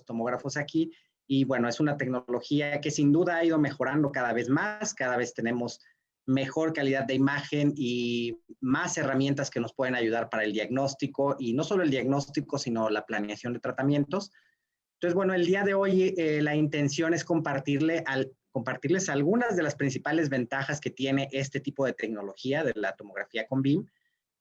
los tomógrafos aquí. Y bueno, es una tecnología que sin duda ha ido mejorando cada vez más, cada vez tenemos mejor calidad de imagen y más herramientas que nos pueden ayudar para el diagnóstico, y no solo el diagnóstico, sino la planeación de tratamientos. Entonces, bueno, el día de hoy la intención es compartirles algunas de las principales ventajas que tiene este tipo de tecnología de la tomografía con BIM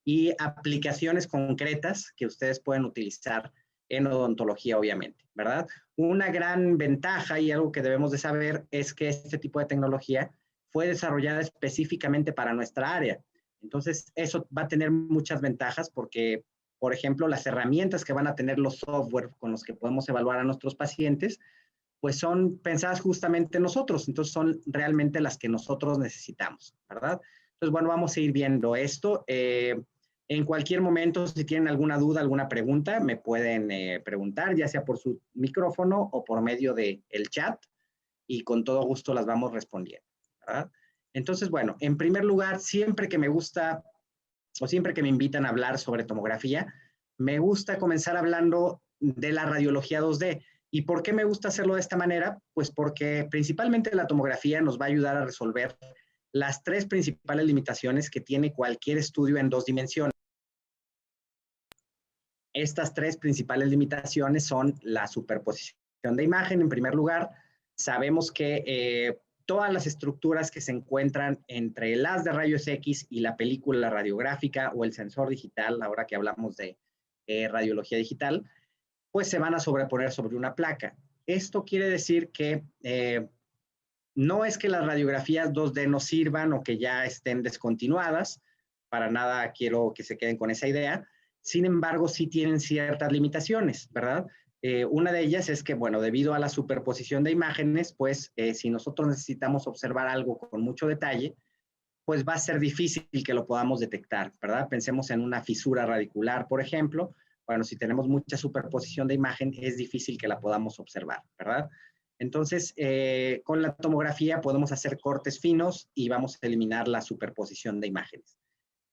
y aplicaciones concretas que ustedes pueden utilizar en odontología, obviamente, ¿verdad? Una gran ventaja y algo que debemos de saber es que este tipo de tecnología fue desarrollada específicamente para nuestra área. Entonces, eso va a tener muchas ventajas porque, por ejemplo, las herramientas que van a tener los software con los que podemos evaluar a nuestros pacientes, pues son pensadas justamente en nosotros. Entonces, son realmente las que nosotros necesitamos, ¿verdad? Entonces, bueno, vamos a ir viendo esto. En cualquier momento, si tienen alguna duda, alguna pregunta, me pueden preguntar, ya sea por su micrófono o por medio del chat, y con todo gusto las vamos respondiendo, ¿verdad? Entonces, bueno, en primer lugar, siempre que me gusta o siempre que me invitan a hablar sobre tomografía, me gusta comenzar hablando de la radiología 2D. ¿Y por qué me gusta hacerlo de esta manera? Pues porque principalmente la tomografía nos va a ayudar a resolver las tres principales limitaciones que tiene cualquier estudio en 2 dimensiones. Estas tres principales limitaciones son la superposición de imagen, en primer lugar. Sabemos que todas las estructuras que se encuentran entre el haz de rayos X y la película radiográfica o el sensor digital, ahora que hablamos de radiología digital, pues se van a sobreponer sobre una placa. Esto quiere decir que no es que las radiografías 2D no sirvan o que ya estén descontinuadas, para nada quiero que se queden con esa idea. Sin embargo, sí tienen ciertas limitaciones, ¿verdad? Una de ellas es que, bueno, debido a la superposición de imágenes, pues si nosotros necesitamos observar algo con mucho detalle, pues va a ser difícil que lo podamos detectar, ¿verdad? Pensemos en una fisura radicular, por ejemplo. Bueno, si tenemos mucha superposición de imagen, es difícil que la podamos observar, ¿verdad? Entonces, con la tomografía podemos hacer cortes finos y vamos a eliminar la superposición de imágenes.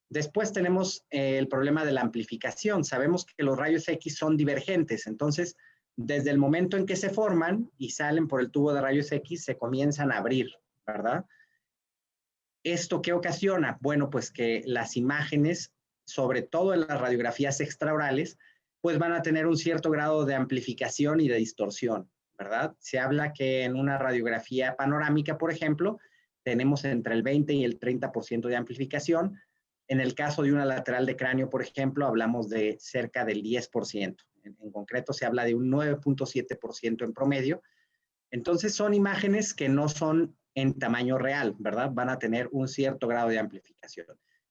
Después tenemos el problema de la amplificación. Sabemos que los rayos X son divergentes, entonces desde el momento en que se forman y salen por el tubo de rayos X, se comienzan a abrir, ¿verdad? ¿Esto qué ocasiona? Bueno, pues que las imágenes, sobre todo en las radiografías extraorales, pues van a tener un cierto grado de amplificación y de distorsión, ¿verdad? Se habla que en una radiografía panorámica, por ejemplo, tenemos entre el 20 y el 30% de amplificación. En el caso de una lateral de cráneo, por ejemplo, hablamos de cerca del 10%. En concreto, se habla de un 9.7% en promedio. Entonces, son imágenes que no son en tamaño real, ¿verdad? Van a tener un cierto grado de amplificación.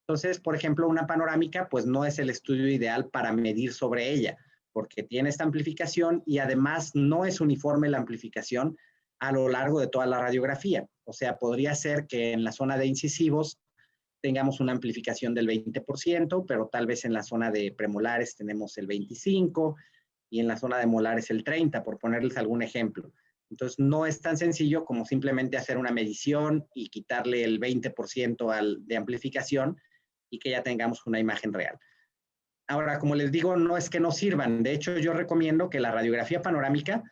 Entonces, por ejemplo, una panorámica, pues no es el estudio ideal para medir sobre ella, porque tiene esta amplificación y además no es uniforme la amplificación a lo largo de toda la radiografía. O sea, podría ser que en la zona de incisivos tengamos una amplificación del 20%, pero tal vez en la zona de premolares tenemos el 25% y en la zona de molares el 30%, por ponerles algún ejemplo. Entonces, no es tan sencillo como simplemente hacer una medición y quitarle el 20% de amplificación y que ya tengamos una imagen real. Ahora, como les digo, no es que no sirvan. De hecho, yo recomiendo que la radiografía panorámica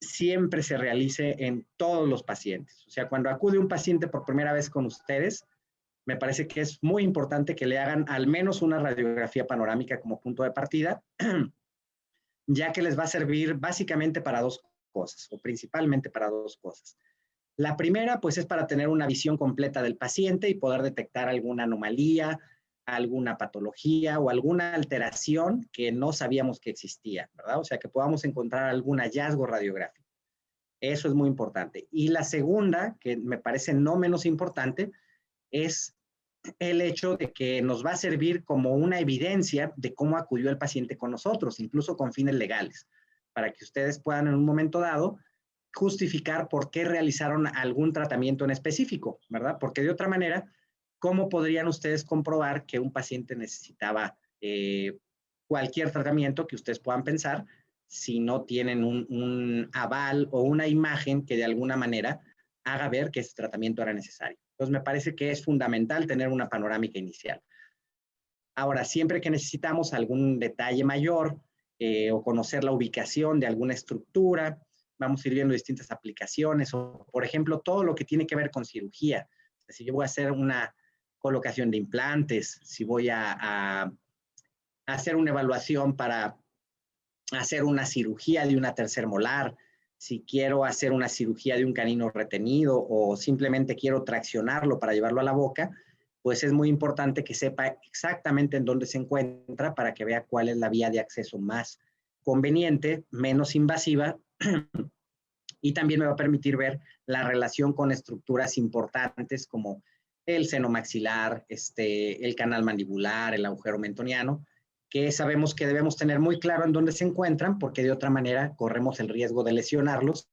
siempre se realice en todos los pacientes. O sea, cuando acude un paciente por primera vez con ustedes, me parece que es muy importante que le hagan al menos una radiografía panorámica como punto de partida, ya que les va a servir básicamente para 2 cosas, o principalmente para 2 cosas. La primera, pues, es para tener una visión completa del paciente y poder detectar alguna anomalía, alguna patología o alguna alteración que no sabíamos que existía, ¿verdad? O sea, que podamos encontrar algún hallazgo radiográfico. Eso es muy importante. Y la segunda, que me parece no menos importante, es el hecho de que nos va a servir como una evidencia de cómo acudió el paciente con nosotros, incluso con fines legales, para que ustedes puedan en un momento dado justificar por qué realizaron algún tratamiento en específico, ¿verdad? Porque de otra manera, ¿cómo podrían ustedes comprobar que un paciente necesitaba cualquier tratamiento que ustedes puedan pensar si no tienen un aval o una imagen que de alguna manera haga ver que ese tratamiento era necesario? Entonces, me parece que es fundamental tener una panorámica inicial. Ahora, siempre que necesitamos algún detalle mayor, o conocer la ubicación de alguna estructura. Vamos a ir viendo distintas aplicaciones o, por ejemplo, todo lo que tiene que ver con cirugía. Si yo voy a hacer una colocación de implantes, si voy a hacer una evaluación para hacer una cirugía de una tercer molar, si quiero hacer una cirugía de un canino retenido o simplemente quiero traccionarlo para llevarlo a la boca, pues es muy importante que sepa exactamente en dónde se encuentra para que vea cuál es la vía de acceso más conveniente, menos invasiva y también me va a permitir ver la relación con estructuras importantes como el seno maxilar, el canal mandibular, el agujero mentoniano, que sabemos que debemos tener muy claro en dónde se encuentran, porque de otra manera corremos el riesgo de lesionarlos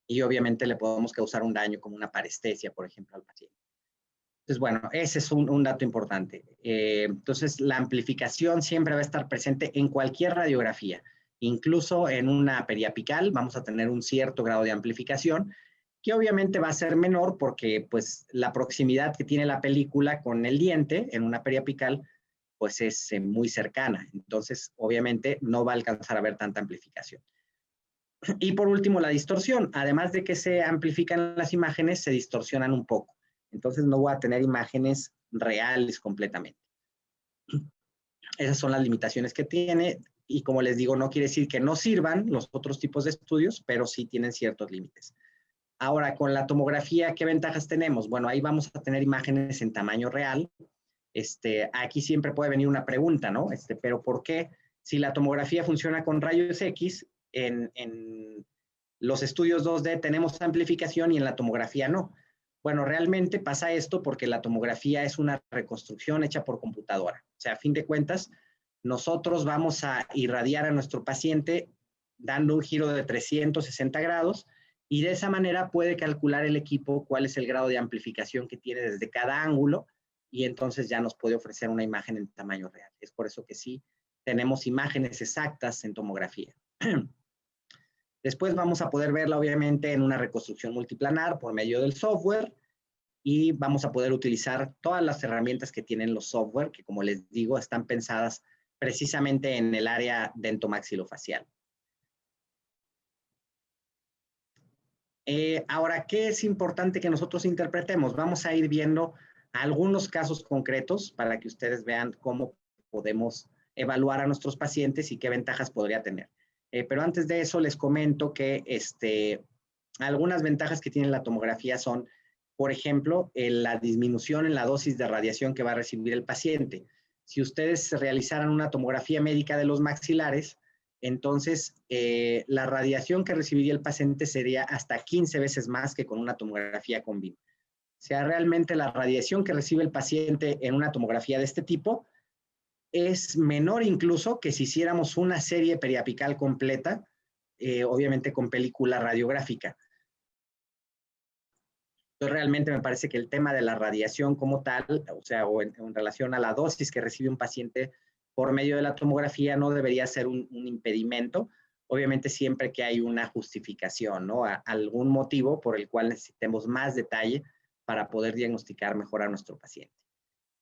y obviamente le podemos causar un daño como una parestesia, por ejemplo, al paciente. Entonces, bueno, ese es un dato importante. Entonces, la amplificación siempre va a estar presente en cualquier radiografía. Incluso en una periapical vamos a tener un cierto grado de amplificación, que obviamente va a ser menor porque pues, la proximidad que tiene la película con el diente en una periapical pues es muy cercana. Entonces, obviamente, no va a alcanzar a ver tanta amplificación. Y por último, la distorsión. Además de que se amplifican las imágenes, se distorsionan un poco. Entonces, no voy a tener imágenes reales completamente. Esas son las limitaciones que tiene. Y como les digo, no quiere decir que no sirvan los otros tipos de estudios, pero sí tienen ciertos límites. Ahora, con la tomografía, ¿qué ventajas tenemos? Bueno, ahí vamos a tener imágenes en tamaño real. Aquí siempre puede venir una pregunta, ¿no? Pero ¿por qué? Si la tomografía funciona con rayos X, en los estudios 2D tenemos amplificación y en la tomografía no. Bueno, realmente pasa esto porque la tomografía es una reconstrucción hecha por computadora. O sea, a fin de cuentas, nosotros vamos a irradiar a nuestro paciente dando un giro de 360 grados y de esa manera puede calcular el equipo cuál es el grado de amplificación que tiene desde cada ángulo y entonces ya nos puede ofrecer una imagen en tamaño real. Es por eso que sí tenemos imágenes exactas en tomografía. Después vamos a poder verla obviamente en una reconstrucción multiplanar por medio del software y vamos a poder utilizar todas las herramientas que tienen los software, que como les digo, están pensadas precisamente en el área dentomaxilofacial. Ahora, ¿qué es importante que nosotros interpretemos? Vamos a ir viendo algunos casos concretos para que ustedes vean cómo podemos evaluar a nuestros pacientes y qué ventajas podría tener. Pero antes de eso les comento que algunas ventajas que tiene la tomografía son, por ejemplo, la disminución en la dosis de radiación que va a recibir el paciente. Si ustedes realizaran una tomografía médica de los maxilares, entonces la radiación que recibiría el paciente sería hasta 15 veces más que con una tomografía con BIM. O sea, realmente la radiación que recibe el paciente en una tomografía de este tipo es menor incluso que si hiciéramos una serie periapical completa, obviamente con película radiográfica. Entonces, realmente me parece que el tema de la radiación como tal, o sea, o en relación a la dosis que recibe un paciente por medio de la tomografía, no debería ser un impedimento, obviamente siempre que hay una justificación, ¿no? Algún motivo por el cual necesitemos más detalle para poder diagnosticar mejor a nuestro paciente.